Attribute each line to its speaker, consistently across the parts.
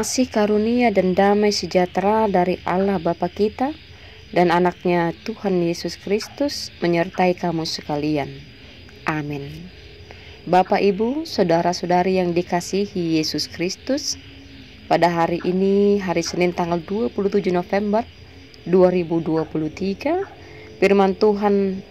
Speaker 1: Kasih karunia dan damai sejahtera dari Allah Bapa kita dan anaknya Tuhan Yesus Kristus menyertai kamu sekalian. Amin. Bapak, Ibu, saudara-saudari yang dikasihi Yesus Kristus, pada hari ini, hari Senin tanggal 27 November 2023, firman Tuhan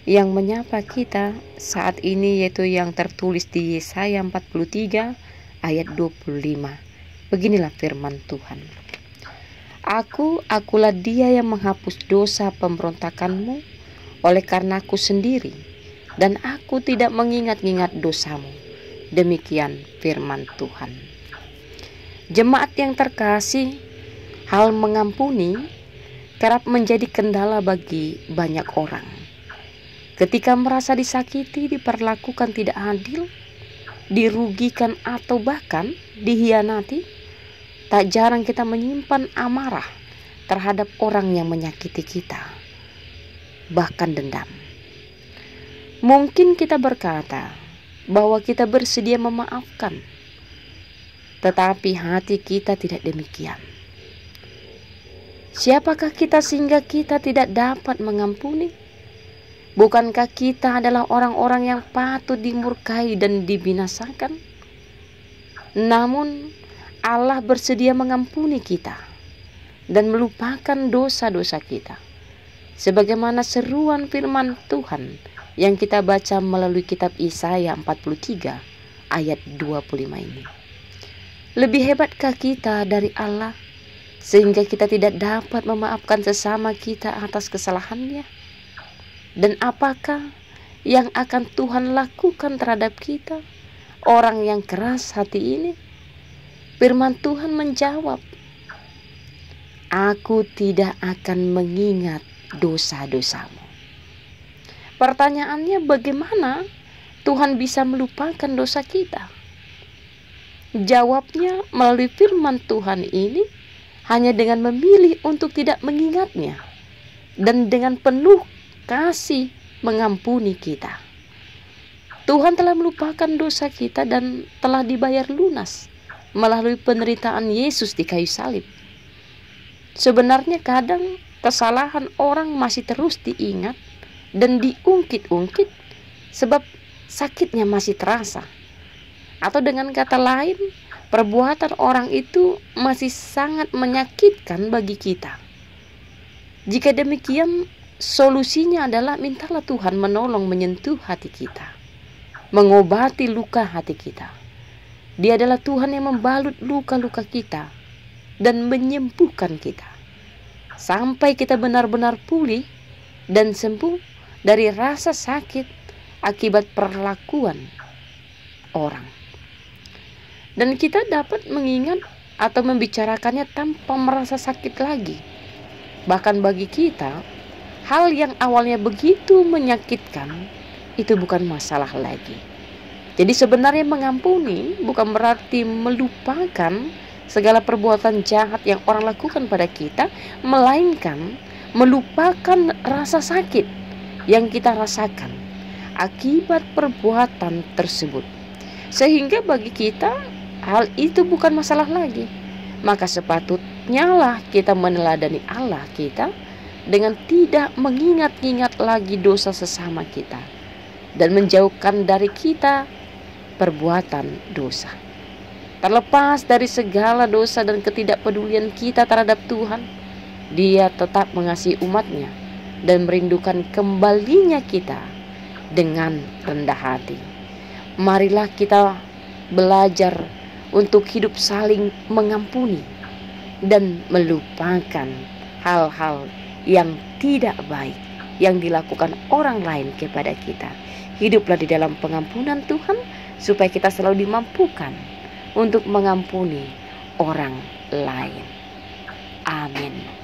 Speaker 1: yang menyapa kita saat ini yaitu yang tertulis di Yesaya 43 ayat 25. Beginilah firman Tuhan. Akulah dia yang menghapus dosa pemberontakanmu oleh karena aku sendiri, dan aku tidak mengingat-ingat dosamu. Demikian firman Tuhan. Jemaat yang terkasih, hal mengampuni kerap menjadi kendala bagi banyak orang. Ketika merasa disakiti, diperlakukan tidak adil, dirugikan atau bahkan dihianati, tak jarang kita menyimpan amarah terhadap orang yang menyakiti kita, bahkan dendam. Mungkin kita berkata bahwa kita bersedia memaafkan, tetapi hati kita tidak demikian. Siapakah kita sehingga kita tidak dapat mengampuni? Bukankah kita adalah orang-orang yang patut dimurkai dan dibinasakan? Namun Allah bersedia mengampuni kita dan melupakan dosa-dosa kita, sebagaimana seruan firman Tuhan yang kita baca melalui kitab Yesaya 43 ayat 25 ini. Lebih hebatkah kita dari Allah sehingga kita tidak dapat memaafkan sesama kita atas kesalahannya? Dan apakah yang akan Tuhan lakukan terhadap kita, orang yang keras hati ini? Firman Tuhan menjawab, "Aku tidak akan mengingat dosa-dosamu." Pertanyaannya, bagaimana Tuhan bisa melupakan dosa kita? Jawabnya melalui firman Tuhan ini hanya dengan memilih untuk tidak mengingatnya dan dengan penuh kasih mengampuni kita. Tuhan telah melupakan dosa kita dan telah dibayar lunas melalui penderitaan Yesus di kayu salib. Sebenarnya kadang kesalahan orang masih terus diingat dan diungkit-ungkit sebab sakitnya masih terasa. Atau dengan kata lain, perbuatan orang itu masih sangat menyakitkan bagi kita. Jika demikian, solusinya adalah mintalah Tuhan menolong menyentuh hati kita, mengobati luka hati kita. Dia adalah Tuhan yang membalut luka-luka kita dan menyembuhkan kita sampai kita benar-benar pulih dan sembuh dari rasa sakit akibat perlakuan orang. Dan kita dapat mengingat atau membicarakannya tanpa merasa sakit lagi. Bahkan bagi kita, hal yang awalnya begitu menyakitkan itu bukan masalah lagi. Jadi sebenarnya mengampuni bukan berarti melupakan segala perbuatan jahat yang orang lakukan pada kita, melainkan melupakan rasa sakit yang kita rasakan akibat perbuatan tersebut. Sehingga bagi kita hal itu bukan masalah lagi. Maka sepatutnya lah kita meneladani Allah kita dengan tidak mengingat-ingat lagi dosa sesama kita dan menjauhkan dari kita perbuatan dosa. Terlepas dari segala dosa dan ketidakpedulian kita terhadap Tuhan, Dia tetap mengasihi umatnya dan merindukan kembalinya kita dengan rendah hati. Marilah kita belajar untuk hidup saling mengampuni dan melupakan hal-hal yang tidak baik yang dilakukan orang lain kepada kita. Hiduplah di dalam pengampunan Tuhan supaya kita selalu dimampukan untuk mengampuni orang lain. Amin.